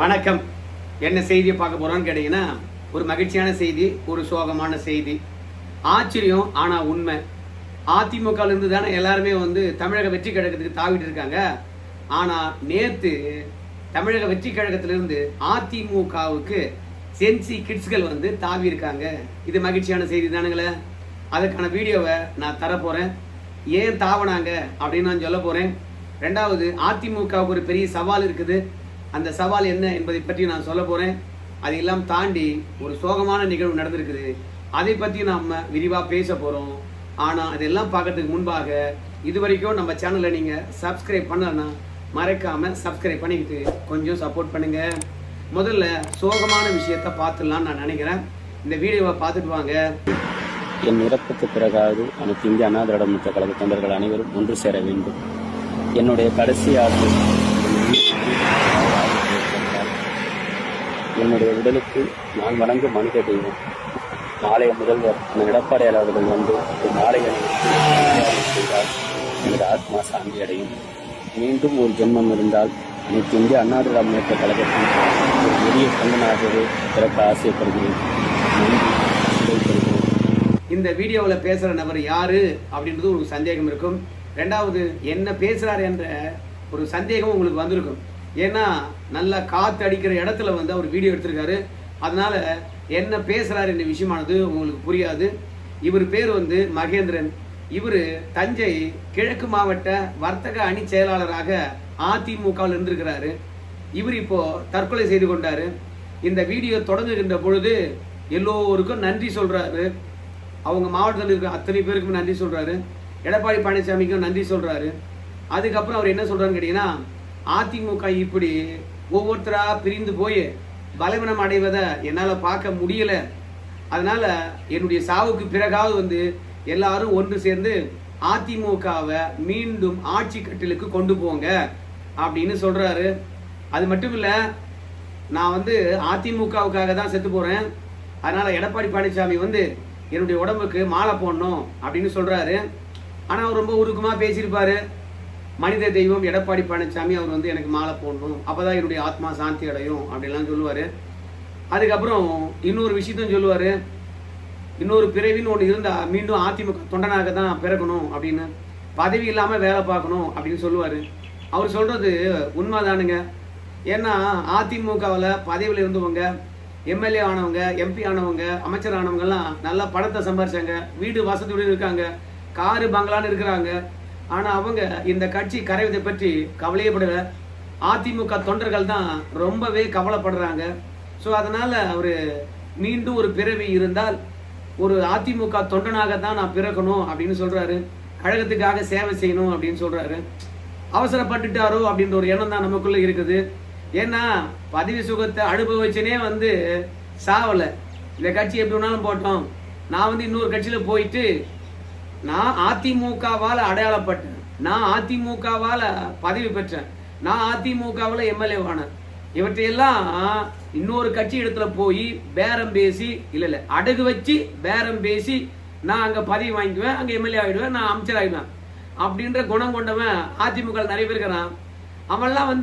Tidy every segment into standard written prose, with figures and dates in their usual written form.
வணக்கம். என்ன செய்தியை பார்க்க போறோம்னு கேட்டீங்கன்னா, ஒரு மகிழ்ச்சியான செய்தி, ஒரு சோகமான செய்தி. ஆச்சரியம் ஆனா உண்மை. அதிமுக இருந்து தானே எல்லாருமே தமிழக வெற்றி கழகத்துக்கு தாவிட்டு இருக்காங்க. ஆனா நேத்து தமிழக வெற்றி கழகத்திலிருந்து அதிமுகவுக்கு சென்சி கிட்ஸ்கள் தாவி இருக்காங்க. இது மகிழ்ச்சியான செய்தி தானுங்களே. அதுக்கான வீடியோவை நான் தரப்போறேன். ஏன் தாவனாங்க அப்படின்னு நான் சொல்ல போறேன். ரெண்டாவது, அதிமுகவுக்கு ஒரு பெரிய சவால் இருக்குது. அந்த சவால் என்ன என்பதை பற்றி நான் சொல்ல போறேன். அதையெல்லாம் தாண்டி ஒரு சோகமான நிகழ்வு நடந்திருக்குது. அதை பற்றி நாம விரிவாக பேச போறோம். ஆனா அதெல்லாம் பார்க்கறதுக்கு முன்பாக இதுவரைக்கும் நம்ம சேனலை நீங்க சப்ஸ்கிரைப் பண்ணலன்னா மறக்காம சப்ஸ்கிரைப் பண்ணிக்கிட்டு கொஞ்சம் சப்போர்ட் பண்ணுங்க. முதல்ல சோகமான விஷயத்த பார்த்துடலாம்னு நான் நினைக்கிறேன். இந்த வீடியோவை பார்த்துட்டு வாங்க. என் இறப்புக்கு பிறகாவது அனைத்து இந்திய அண்ணா திராவிட முன்னேற்ற கழக தொண்டர்கள் அனைவரும் ஒன்று சேர வேண்டும். என்னுடைய கடைசி ஆண்டு என்னுடைய உடலுக்கு நான் வணங்கும் மனித தெய்வம் நாளைய முதல்வர் எடப்பாடியார் அவர்கள் ஒரு மாலை செய்தால் எனது ஆத்மா சாந்தி அடையும். மீண்டும் ஒரு ஜென்மம் இருந்தால் அனைத்து இந்திய அண்ணா திராவிட முன்னேற்ற கழகத்தின் ஒரு பெரிய தொண்டனாகவே பிறக்க ஆசைப்படுகிறேன். இந்த வீடியோவில் பேசுற நபர் யாரு அப்படின்றது ஒரு சந்தேகம் இருக்கும். ரெண்டாவது, என்ன பேசுறாரு என்ற ஒரு சந்தேகம் உங்களுக்கு வந்திருக்கும். ஏன்னா நல்லா காத்து அடிக்கிற இடத்துல அவர் வீடியோ எடுத்திருக்காரு. அதனால என்ன பேசுறாரு என்ற விஷயமானது உங்களுக்கு புரியாது. இவர் பேர் மகேந்திரன். இவர் தஞ்சை கிழக்கு மாவட்ட வர்த்தக அணி செயலாளராக அதிமுகவில் இருந்திருக்கிறாரு. இவர் இப்போ தற்கொலை செய்து கொண்டாரு. இந்த வீடியோ தொடங்குகின்ற பொழுது எல்லோருக்கும் நன்றி சொல்றாரு. அவங்க மாவட்டத்தில் இருக்கிற அத்தனை பேருக்கும் நன்றி சொல்றாரு. எடப்பாடி பழனிசாமிக்கும் நன்றி சொல்றாரு. அதுக்கப்புறம் அவர் என்ன சொல்றாருன்னு கேட்டீங்கன்னா, அதிமுக இப்படி ஒவ்வொருத்தரா பிரிந்து போய் பலவீனம் அடைவதை என்னால் பார்க்க முடியல. அதனால என்னுடைய சாவுக்கு பிறகாவது எல்லாரும் ஒன்று சேர்ந்து அதிமுகவை மீண்டும் ஆட்சி கட்டிலுக்கு கொண்டு போங்க அப்படின்னு சொல்றாரு. அது மட்டும் இல்ல, நான் அதிமுகவுக்காக தான் செத்து போறேன். அதனால எடப்பாடி பழனிசாமி என்னுடைய உடம்புக்கு மாலை போடணும் அப்படின்னு சொல்றாரு. ஆனா அவர் ரொம்ப உருக்கமா பேசியிருப்பாரு. மனித தெய்வம் எடப்பாடி பழனிசாமி அவர் எனக்கு மாலை போடணும், அப்பதான் என்னுடைய ஆத்மா சாந்தி அடையும் அப்படின்லாம் சொல்லுவாரு. அதுக்கப்புறம் இன்னொரு விஷயத்தையும் சொல்லுவாரு. இன்னொரு பிறவின்னு ஒன்று இருந்தா மீண்டும் அதிமுக தொண்டனாக தான் பிறக்கணும் அப்படின்னு, பதவி இல்லாம வேலை பார்க்கணும் அப்படின்னு சொல்லுவாரு. அவர் சொல்றது உண்மைதானுங்க. ஏன்னா அதிமுகவில் பதவியில் இருந்தவங்க, எம்எல்ஏ ஆனவங்க, எம்பி ஆனவங்க, அமைச்சர் ஆனவங்கெல்லாம் நல்லா பணத்தை சம்பாரிச்சாங்க, வீடு வசதியுடன் இருக்காங்க, காரு பங்களான்னு இருக்கிறாங்க. ஆனா அவங்க இந்த கட்சி கரைவதை பற்றி கவலையே படல. அதிமுக தொண்டர்கள் தான் ரொம்பவே கவலைப்படுறாங்க. ஸோ அதனால அவரு மீண்டும் ஒரு பிறவி இருந்தால் ஒரு அதிமுக தொண்டனாக தான் நான் பிறக்கணும் அப்படின்னு சொல்றாரு. கழகத்துக்காக சேவை செய்யணும் அப்படின்னு சொல்றாரு. அவசரப்பட்டுட்டாரோ அப்படின்ற ஒரு எண்ணம் தான் நமக்குள்ள இருக்குது. ஏன்னா பதவி சுகத்தை அனுபவிச்சனே சாவல. இந்த கட்சி எப்படி வேணாலும் போட்டோம். நான் இன்னொரு கட்சியில போயிட்டு நான் அதிமுகவால அடையாளப்பட்டேன், நான் அதிமுகவால பதவி பெற்றேன், நான் அதிமுகவால எம்எல்ஏ ஆனேன். இவற்றையெல்லாம் இன்னொரு கட்சி இடத்துல போய் பேரம் பேசி இல்ல அடகு வச்சு பேரம் பேசி நான் அங்க பதவி வாங்கிக்குவேன், அங்க எம்எல்ஏ ஆயிடுவேன், நான் அமைச்சர் ஆயிடுவேன் அப்படின்ற குணம் கொண்டவன் அதிமுக நிறைய பேர் இருக்கிறான். அவன்லாம்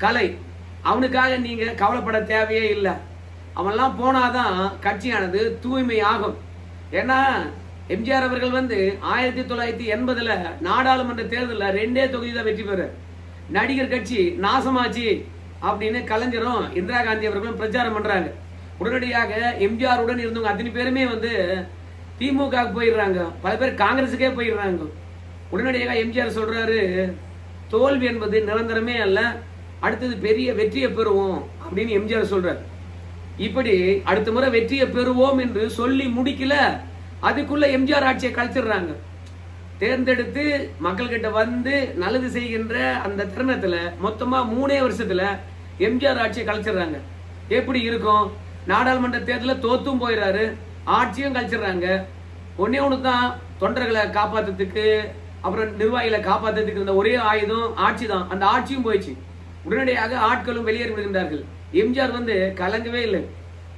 கலை, அவனுக்காக நீங்க கவலைப்பட தேவையே இல்லை. அவன்லாம் போனாதான் கட்சியானது தூய்மை ஆகும். ஏன்னா எம்ஜிஆர் அவர்கள் 1980 நாடாளுமன்ற தேர்தலில் 2 தொகுதி தான் வெற்றி பெற, நடிகர் கட்சி நாசமாச்சு அப்படின்னு கலைஞரும் இந்திரா காந்தி அவர்களும் பிரச்சாரம் பண்றாங்க. உடனடியாக எம்ஜிஆர் உடன் இருந்தவங்க அத்தனை பேருமே திமுக போயிடுறாங்க, பல பேர் காங்கிரஸுக்கே போயிடுறாங்க. உடனடியாக எம்ஜிஆர் சொல்றாரு, தோல்வி என்பது நிரந்தரமே அல்ல, அடுத்தது பெரிய வெற்றியை பெறுவோம் அப்படின்னு எம்ஜிஆர் சொல்றாரு. இப்படி அடுத்த முறை வெற்றியை பெறுவோம் என்று சொல்லி முடிக்கல, அதுக்குள்ள எம்ஜிஆர் ஆட்சியை கழிச்சிடுறாங்க. தேர்ந்தெடுத்து மக்கள் கிட்ட நல்லது செய்கின்ற அந்த தருணத்துல மொத்தமா 3 வருஷத்துல எம்ஜிஆர் ஆட்சியை கழிச்சிடுறாங்க. எப்படி இருக்கும்? நாடாளுமன்ற தேர்தலில் தோத்தும் போயிடுறாரு, ஆட்சியும் கழிச்சிடுறாங்க. ஒன்னே ஒன்று தான் தொண்டர்களை காப்பாத்துறதுக்கு, அப்புறம் நிர்வாகிகளை காப்பாத்துறதுக்கு இருந்த ஒரே ஆயுதம் ஆட்சி தான். அந்த ஆட்சியும் போயிடுச்சு. உடனடியாக ஆட்களும் வெளியேறி விடுகின்றார்கள். எம்ஜிஆர் கலங்கவே இல்லை.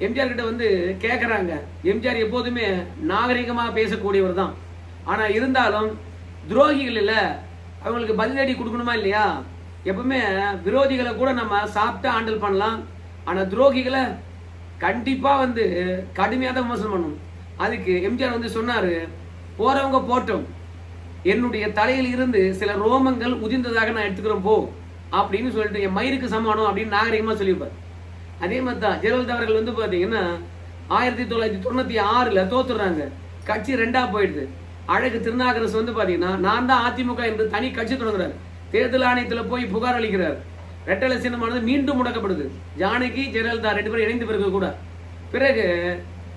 எம்ஜிஆர் கிட்ட கேட்கறாங்க. எம்ஜிஆர் எப்போதுமே நாகரிகமா பேசக்கூடியவர் தான். ஆனா இருந்தாலும் துரோகிகள் இல்ல, அவங்களுக்கு பதிலடி கொடுக்கணுமா இல்லையா? எப்பவுமே விரோதிகளை கூட நம்ம சாப்பிட்டு ஹேண்டில் பண்ணலாம், ஆனா துரோகிகளை கண்டிப்பா வந்து கடுமையாக தான் விமர்சனம் பண்ணணும். அதுக்கு எம்ஜிஆர் வந்து சொன்னாரு, போறவங்க போட்டோம், என்னுடைய தலையில் இருந்து சில ரோமங்கள் உதிர்ந்ததாக நான் எடுத்துக்கிறோம் போ அப்படின்னு சொல்லிட்டு என் மயிருக்கு சமானம் அப்படின்னு நாகரிகமா சொல்லியிருப்பார். அதே மாதிரி தான் ஜெயலலிதா அவர்கள் வந்து பாத்தீங்கன்னா 1996ல் தோத்துறாங்க, கட்சி 2ஆ போயிடுது. அழகு திருநாகரசு வந்து பாத்தீங்கன்னா நான் தான் அதிமுக என்று தனி கட்சி தொடங்குறாரு, தேர்தல் ஆணையத்தில் போய் புகார் அளிக்கிறார். ரெட்டலை சின்னமானது மீண்டும் முடக்கப்படுது. ஜானகி ஜெயலலிதா 2 பேரும் இணைந்து பிறகு கூட பிறகு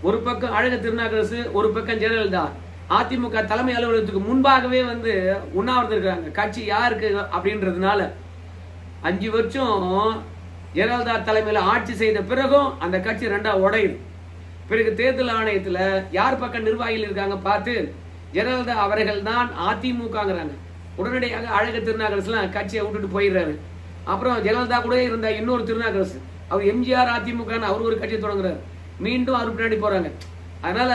ஒரு பக்கம் அழகு திருநாகரசு, ஒரு பக்கம் ஜெயலலிதா அதிமுக தலைமை அலுவலகத்துக்கு முன்பாகவே வந்து உண்ணாவிரதம் இருக்காங்க. கட்சி யாருக்கு அப்படின்றதுனால 5 வருஷம் ஜெயலலிதா தலைமையில் ஆட்சி செய்த பிறகும் அந்த கட்சி 2ஆ உடையுது. பிறகு தேர்தல் ஆணையத்தில் யார் பக்கம் நிர்வாகிகள் இருக்காங்க பார்த்து ஜெயலலிதா அவர்கள் தான் அதிமுகங்கிறாங்க. உடனடியாக அழகு திருநாகரசுலாம் கட்சியை விட்டுட்டு போயிடுறாரு. அப்புறம் ஜெயலலிதா கூட இருந்த இன்னொரு திருநாகரசு, அவர் எம்ஜிஆர் அதிமுகன்னு அவர் ஒரு கட்சியை தொடங்குறாரு, மீண்டும் அவர் பின்னாடி போறாங்க. அதனால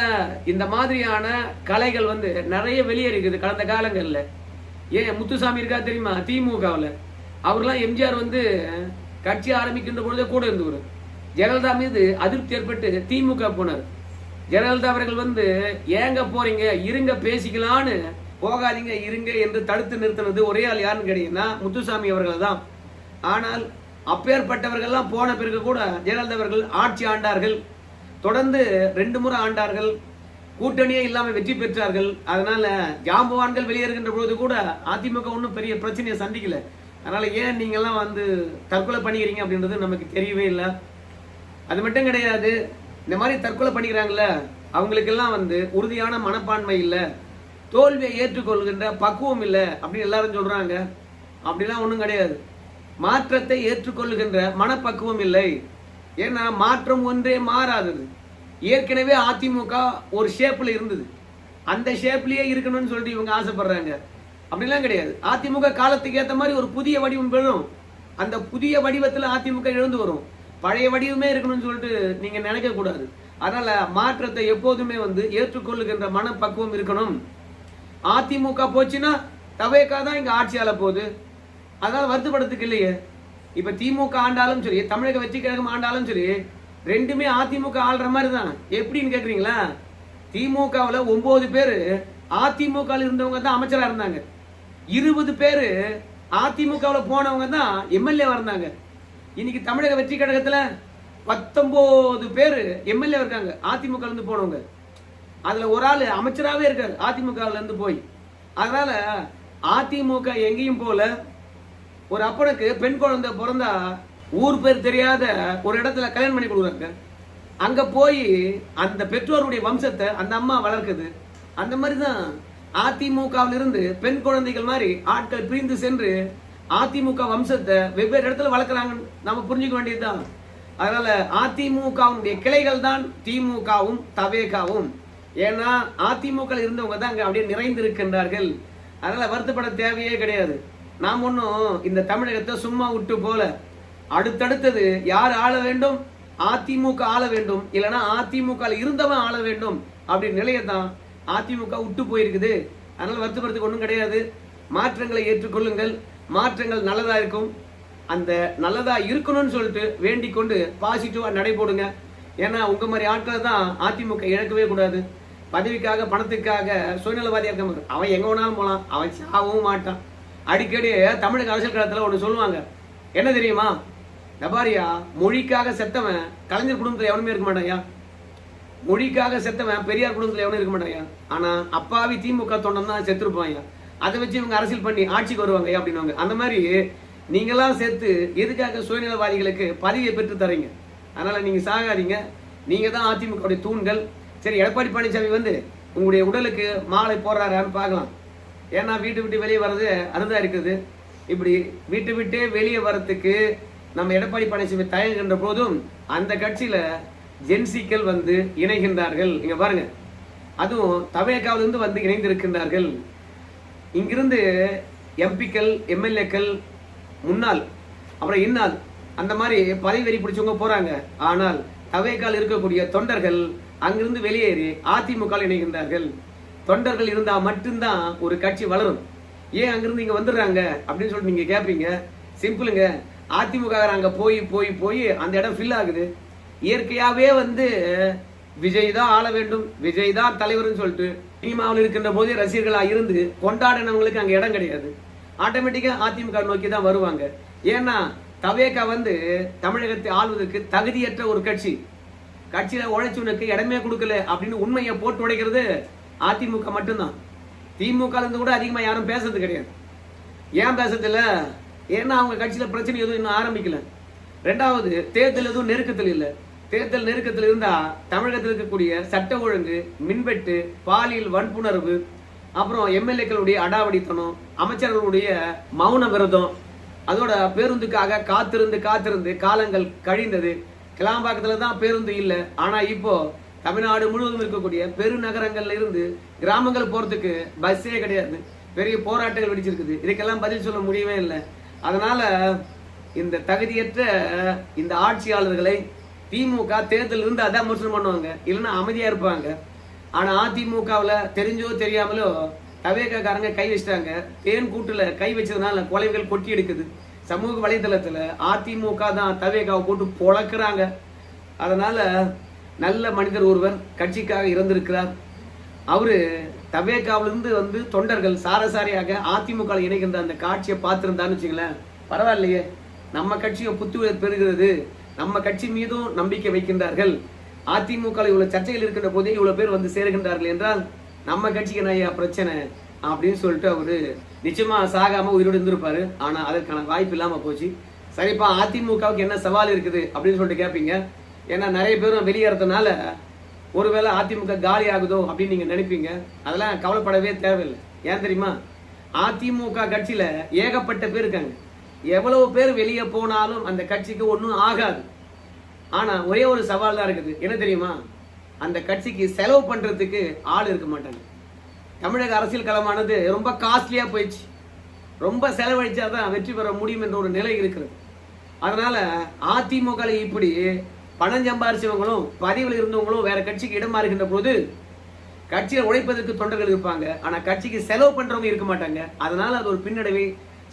இந்த மாதிரியான கலைகள் வந்து நிறைய வெளியேறிக்குது கடந்த காலங்களில். ஏன் முத்துசாமி இருக்கா தெரியுமா திமுகவில், அவர்லாம் எம்ஜிஆர் வந்து கட்சி ஆரம்பிக்கின்ற பொழுதே கூட இருந்தவர். ஜெயலலிதா மீது அதிருப்தி ஏற்பட்டு திமுக போனார். ஜெயலலிதா அவர்கள் வந்து ஏங்க போறீங்க, இருங்க பேசிக்கலான்னு, போகாதீங்க இருங்க என்று தடுத்து நிறுத்தினது ஒரே ஆள் யாருன்னு கேட்டீங்கன்னா முத்துசாமி அவர்கள் தான். ஆனால் அப்பேற்பட்டவர்கள்லாம் போன பிறகு கூட ஜெயலலிதா அவர்கள் ஆட்சி ஆண்டார்கள், தொடர்ந்து 2 முறை ஆண்டார்கள், கூட்டணியே இல்லாமல் வெற்றி பெற்றார்கள். அதனால ஜாம்பவான்கள் வெளியேறுகின்ற பொழுது கூட அதிமுக ஒன்றும் பெரிய பிரச்சனையை சந்திக்கல. அதனால ஏன் நீங்கெல்லாம் வந்து தற்கொலை பண்ணிக்கிறீங்க அப்படின்றது நமக்கு தெரியவே இல்லை. அது மட்டும் கிடையாது, இந்த மாதிரி தற்கொலை பண்ணிக்கிறாங்கல்ல அவங்களுக்கெல்லாம் வந்து உறுதியான மனப்பான்மை இல்லை, தோல்வியை ஏற்றுக்கொள்கின்ற பக்குவம் இல்லை அப்படின்னு எல்லாரும் சொல்றாங்க. அப்படிலாம் ஒன்றும் கிடையாது. மாற்றத்தை ஏற்றுக்கொள்ளுகின்ற மனப்பக்குவம் இல்லை. ஏன்னா மாற்றம் ஒன்றே மாறாதது. ஏற்கனவே அதிமுக ஒரு ஷேப்ல இருந்தது, அந்த ஷேப்லயே இருக்கணும்னு சொல்லிட்டு இவங்க ஆசைப்படுறாங்க. அப்படிலாம் கிடையாது. அதிமுக காலத்துக்கு ஏற்ற மாதிரி ஒரு புதிய வடிவம் பெறும், அந்த புதிய வடிவத்தில் அதிமுக எழுந்து வரும். பழைய வடிவமே இருக்கணும்னு சொல்லிட்டு நீங்க நினைக்க கூடாது. அதனால மாற்றத்தை எப்போதுமே வந்து ஏற்றுக்கொள்ளுகின்ற மனப்பக்குவம் இருக்கணும். அதிமுக போச்சுன்னா தவேகா தான் இங்க ஆட்சியால போகுது, அதனால வருத்தப்படுறதுக்கு இல்லையே. இப்ப திமுக ஆண்டாலும் சரி, தமிழக வெற்றி கழகம் ஆண்டாலும் சரி, ரெண்டுமே அதிமுக ஆள்ற மாதிரி தான். எப்படின்னு கேக்குறீங்களா, திமுகவில் 9 பேரு அதிமுக இருந்தவங்க தான் அமைச்சரா இருந்தாங்க, 20 பேரு அதிமுகவில் போனவங்க தான் எம்எல்ஏ இருந்தாங்க. இன்னைக்கு தமிழக வெற்றி கழகத்துல 19 பேரு எம்எல்ஏ இருக்காங்க அதிமுக இருந்து போனவங்க. அதுல ஒரு ஆளு அமைச்சராகவே இருக்காரு அதிமுக இருந்து போய். அதனால அதிமுக எங்கேயும் போல. ஒரு அப்பனுக்கு பெண் குழந்தை பிறந்தா ஊர் பேர் தெரியாத ஒரு இடத்துல கல்யாணம் பண்ணி கொடுக்குறாங்க. அங்க போய் அந்த பெற்றோருடைய வம்சத்தை அந்த அம்மா வளர்க்குது. அந்த மாதிரிதான் அதிமுகவில் இருந்து பெண் குழந்தைகள் மாதிரி ஆட்கள் பிரிந்து சென்று அதிமுக வம்சத்தை வெவ்வேறு இடத்துல வளர்க்குறாங்கன்னு நம்ம புரிஞ்சுக்க வேண்டியதுதான். அதனால அதிமுகவுடைய கிளைகள் தான் திமுகவும் தவேகாவும். ஏன்னா அதிமுக இருந்தவங்க தான் அங்க அப்படியே நிறைந்து இருக்கின்றார்கள். அதனால வருத்தப்பட தேவையே கிடையாது. நாம் ஒன்றும் இந்த தமிழகத்தை சும்மா விட்டு போல. அடுத்தடுத்தது யார் ஆள வேண்டும், அதிமுக ஆள வேண்டும், இல்லைன்னா அதிமுக இருந்தவன் ஆள வேண்டும் அப்படின்னு நிலையத்தான் அதிமுக விட்டு போயிருக்குது. அதனால வருத்தப்படுறதுக்கு ஒன்றும் கிடையாது. மாற்றங்களை ஏற்றுக்கொள்ளுங்கள், மாற்றங்கள் நல்லதா இருக்கும். அந்த நல்லதா இருக்கணும்னு சொல்லிட்டு வேண்டிக் கொண்டு பாசிட்டிவா நடைபோடுங்க. ஏன்னா உங்க மாதிரி ஆட்களை தான் அதிமுக இழக்கவே கூடாது. பதவிக்காக பணத்துக்காக சுயநலவாதியா இருக்க அவன் எங்க வேணாலும் போலாம், அவன் சாகவும் மாட்டான். அடிக்கடி தமிழக அரசியல் களத்துல ஒன்று சொல்லுவாங்க, என்ன தெரியுமா, நபாரியா மொழிக்காக செத்தவன் கலைஞர் குடும்பத்தில் எவனுமே இருக்க மாட்டாயா, மொழிக்காக செத்தவன் பெரியார் குடும்பத்தில் எவனும் இருக்க மாட்டாயா, ஆனா அப்பாவி திமுக தொண்டன் தான் செத்துருப்பாங்க. அதை வச்சு இவங்க அரசியல் பண்ணி ஆட்சிக்கு வருவாங்க அப்படின்னுவாங்க. அந்த மாதிரி நீங்களாம் சேர்த்து எதுக்காக சுயநலவாதிகளுக்கு பதவியை பெற்று தரீங்க? அதனால நீங்க சாகாதீங்க. நீங்க தான் அதிமுக தூண்கள். சரி, எடப்பாடி பழனிசாமி வந்து உங்களுடைய உடலுக்கு மாலை போடுறாரான்னு பார்க்கலாம். ஏன்னா வீட்டு விட்டு வெளியே வர்றது அதுதான் இருக்குது. இப்படி வீட்டு விட்டே வெளியே வர்றதுக்கு நம்ம எடப்பாடி பழனிசாமி தயங்குகின்ற போதும் அந்த கட்சியில ஜென்சிக்கள் வந்து இணைகின்றார்கள். இங்க பாருங்க, அதுவும் தவேகாவிலிருந்து வந்து இணைந்திருக்கின்றார்கள். இங்கிருந்து எம்பிக்கள், எம்எல்ஏக்கள், முன்னாள் அப்புறம் இந்நாள் அந்த மாதிரி பதவி வெறி பிடிச்சவங்க போறாங்க. ஆனால் தவேகால் இருக்கக்கூடிய தொண்டர்கள் அங்கிருந்து வெளியேறி அதிமுக இணைகின்றார்கள். தொண்டர்கள் இருந்தா மட்டும்தான் ஒரு கட்சி வளரும். ஏன் அங்கிருந்து இங்க வந்துடுறாங்க அப்படின்னு சொல்லிட்டு நீங்க கேட்பீங்க. சிம்பிளுங்க. அதிமுக அங்க போய் போய் போய் அந்த இடம் ஃபில் ஆகுது. இயற்கையாவே வந்து விஜய் தான் ஆள வேண்டும், விஜய் தான் தலைவர்னு சொல்லிட்டு சினிமாவில் இருக்கின்ற போதே ரசிகர்களா இருந்து கொண்டாடினவங்களுக்கு அங்க இடம் கிடையாது. ஆட்டோமேட்டிக்கா அதிமுக நோக்கி தான் வருவாங்க. ஏன்னா தவேகா வந்து தமிழகத்தை ஆள்வதற்கு தகுதியற்ற ஒரு கட்சி. கட்சியில உழைச்சவனுக்கு இடமே கொடுக்கல அப்படின்னு உண்மையை போட்டு உடைக்கிறது அதிமுக மட்டும்தான். திமுக இருந்து கூட அதிகமா யாரும் பேசுறது கிடையாது. ஏன் பேசுறதில்ல? ஏன்னா அவங்க கட்சியில பிரச்சனை எதுவும் இன்னும் ஆரம்பிக்கல. ரெண்டாவது, தேர்தல் எதுவும் நெருக்கத்தில் இல்லை. தேர்தல் நெருக்கத்தில் இருந்தா தமிழகத்தில் இருக்கக்கூடிய சட்ட ஒழுங்கு, மின்வெட்டு, பாலியல் வன்புணர்வு, அப்புறம் எம்எல்ஏக்களுடைய அடாவடித்தனம், அமைச்சர்களுடைய மௌன விரதம், அதோட பேருந்துக்காக காத்திருந்து காத்திருந்து காலங்கள் கழிந்தது. கிளாம்பாக்கத்துல தான் பேருந்து இல்லை. ஆனா இப்போ தமிழ்நாடு முழுவதும் இருக்கக்கூடிய பெருநகரங்கள்ல இருந்து கிராமங்கள் போறதுக்கு பஸ்ஸே கிடையாது. பெரிய போராட்டங்கள் வெடிச்சிருக்குது. இதுக்கெல்லாம் பதில் சொல்ல முடியவே இல்லை. அதனால இந்த தகுதியற்ற இந்த ஆட்சியாளர்களை திமுக தேர்தல் இருந்து அதான் விமர்சனம் பண்ணுவாங்க, இல்லைன்னா அமைதியா இருப்பாங்க. ஆனா அதிமுகவுல தெரிஞ்சோ தெரியாமலோ தவேகாரங்க கை வச்சிட்டாங்க. தேன் கூட்டுல கை வச்சதுனால கொலைகள் கொட்டி எடுக்குது. சமூக வலைதளத்துல அதிமுக தான் தவேகாவை போட்டு பொழக்கிறாங்க. அதனால நல்ல மனிதர் ஒருவர் கட்சிக்காக இறந்திருக்கிறார். அவரு தவேகாவிலிருந்து வந்து தொண்டர்கள் சாரசாரியாக அதிமுக இணைகின்ற அந்த காட்சியை பார்த்திருந்தான்னு வச்சுங்களேன், பரவாயில்லையே, நம்ம கட்சியும் புத்துயிர் பெறுகிறது, நம்ம கட்சி மீதும் நம்பிக்கை வைக்கின்றார்கள், அதிமுக இவ்வளவு சர்ச்சைகள் இருக்கின்ற போதே இவ்வளவு பேர் வந்து சேருகின்றார்கள் என்றால் நம்ம கட்சிக்கு என்ன பிரச்சனை அப்படின்னு சொல்லிட்டு அவரு நிச்சயமா சாகாம உயிரோடு இருந்திருப்பாரு. ஆனா அதற்கான வாய்ப்பு இல்லாம போச்சு. சரிப்பா, அதிமுகவுக்கு என்ன சவால் இருக்குது அப்படின்னு சொல்லிட்டு கேட்பீங்க. ஏன்னா நிறைய பேரும் வெளியேறதுனால ஒருவேளை அதிமுக காலி ஆகுதோ அப்படின்னு நீங்க நினைப்பீங்க. அதெல்லாம் கவலைப்படவே தேவையில்லை. ஏன் தெரியுமா? அதிமுக கட்சியில ஏகப்பட்ட பேர் இருக்காங்க. எவ்வளவு பேர் வெளியே போனாலும் அந்த கட்சிக்கு ஒன்றும் ஆகாது. ஆனா ஒரே ஒரு சவால் தான் இருக்குது. என்ன தெரியுமா? அந்த கட்சிக்கு செலவு பண்றதுக்கு ஆள் இருக்க மாட்டாங்க. தமிழக அரசியல் களமானது ரொம்ப காஸ்ட்லியா போயிடுச்சு. ரொம்ப செலவழிச்சாதான் வெற்றி பெற முடியும் என்ற ஒரு நிலை இருக்கிறது. அதனால அதிமுக இப்படி பணம் சம்பாரிச்சவங்களும் பதிவில் இருந்தவங்களும் வேற கட்சிக்கு இடம் மாறுகின்ற போது கட்சியை உழைப்பதற்கு தொண்டர்கள் இருப்பாங்க. ஆனா கட்சிக்கு செலவு பண்றவங்க இருக்க மாட்டாங்க. அதனால அது ஒரு பின்னடைவை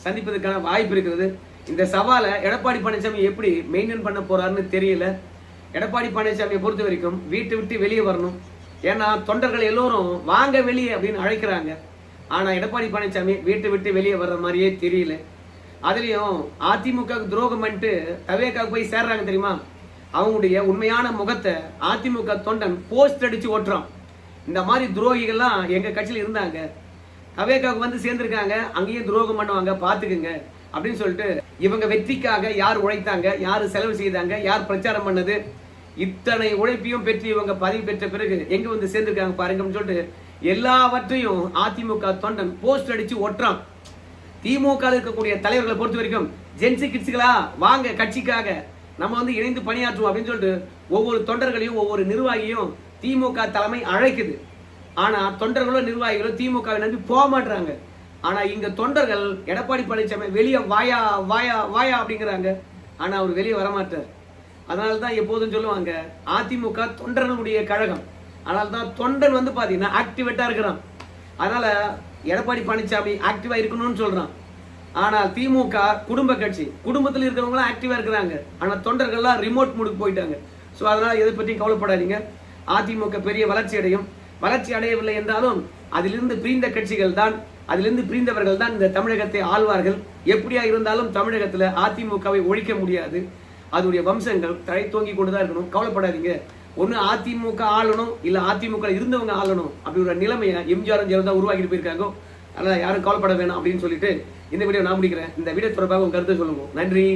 சந்திப்பதற்கான வாய்ப்பு இருக்கிறது. இந்த சவாலை எடப்பாடி பழனிசாமி எப்படி மெயின்டைன் பண்ண போறாருன்னு தெரியல. எடப்பாடி பழனிசாமியை பொறுத்த வரைக்கும் வீட்டை விட்டு வெளியே வரணும். ஏன்னா தொண்டர்கள் எல்லோரும் வாங்க வெளியே அப்படின்னு அழைக்கிறாங்க. ஆனா எடப்பாடி பழனிசாமி வீட்டை விட்டு வெளியே வர்ற மாதிரியே தெரியல. அதுலயும் அதிமுக துரோகம் பண்ணிட்டு தவேகாவுக்கு போய் சேர்றாங்க தெரியுமா? அவங்களுடைய உண்மையான முகத்தை அதிமுக தொண்டன் போஸ்ட் அடிச்சு ஓட்டுறான். இந்த மாதிரி துரோகிகள்லாம் எங்க கட்சியில இருந்தாங்க, தவேகாவுக்கு வந்து சேர்ந்திருக்காங்க, அங்கேயும் துரோகம் பண்ணுவாங்க, பாத்துக்குங்க அப்படின்னு சொல்லிட்டு இவங்க வெற்றிக்காக யார் உழைத்தாங்க, யார் செலவு செய்தாங்க, யார் பிரச்சாரம் பண்ணது, இத்தனை உழைப்பையும் பெற்று இவங்க பதவி பெற்ற பிறகு எங்க வந்து சேர்ந்திருக்காங்க பாருங்கன்னு சொல்லிட்டு எல்லாவற்றையும் அதிமுக தொண்டன் போஸ்ட் அடிச்சு ஒட்டுறான். திமுக இருக்கக்கூடிய தலைவர்களை பொறுத்த வரைக்கும் ஜென்சி கிட்ஸ்களா வாங்க கட்சிக்காக நம்ம வந்து இணைந்து பணியாற்றுவோம் அப்படின்னு சொல்லிட்டு ஒவ்வொரு தொண்டர்களையும் ஒவ்வொரு நிர்வாகியும் திமுக தலைமை அழைக்குது. ஆனா தொண்டர்களும் நிர்வாகிகளும் திமுக நம்பி போக மாட்டாங்க. ஆனா இங்க தொண்டர்கள் எடப்பாடி பழனிசாமி வெளியே வாயா வாயா வாயா அப்படிங்கிறாங்க. ஆனா அவர் வெளியே வரமாட்டார். அதனால்தான் எப்போதும் சொல்லுவாங்க அதிமுக தொண்டர்களுடைய கழகம். அதனால்தான் தொண்டன் வந்து பாத்தீங்கன்னா ஆக்டிவேட்டா இருக்கிறான். அதனால எடப்பாடி பழனிசாமி ஆக்டிவா இருக்கணும்னு சொல்றான். ஆனா திமுக குடும்ப கட்சி, குடும்பத்தில் இருக்கிறவங்க ஆக்டிவா இருக்கிறாங்க. ஆனா தொண்டர்கள்லாம் ரிமோட் மூடுக்கு போயிட்டாங்க. சோ அதனால எதை பற்றி கவலைப்படாதீங்க. அதிமுக பெரிய வளர்ச்சி அடையும். வளர்ச்சி அடையவில்லை என்றாலும் அதிலிருந்து பிரிந்த கட்சிகள் தான், அதிலிருந்து பிரிந்தவர்கள் தான் இந்த தமிழகத்தை ஆழ்வார்கள். எப்படியா இருந்தாலும் தமிழகத்துல அதிமுகவை ஒழிக்க முடியாது. அதனுடைய வம்சங்கள் தலை தோங்கி கொண்டுதான் இருக்கணும். கவலைப்படாதீங்க. ஒண்ணு அதிமுக ஆளணும், இல்ல அதிமுக இருந்தவங்க ஆளணும் அப்படி ஒரு நிலைமையை எம்ஜிஆர் ஜெயலலிதா உருவாக்கிட்டு போயிருக்காங்க. அதனால யாரும் கவலைப்பட வேணாம் அப்படின்னு சொல்லிட்டு இந்த வீடியோ நான் முடிக்கிறேன். இந்த வீடியோ தொடர்பாக உங்க கருத்து சொல்லுங்க. நன்றி.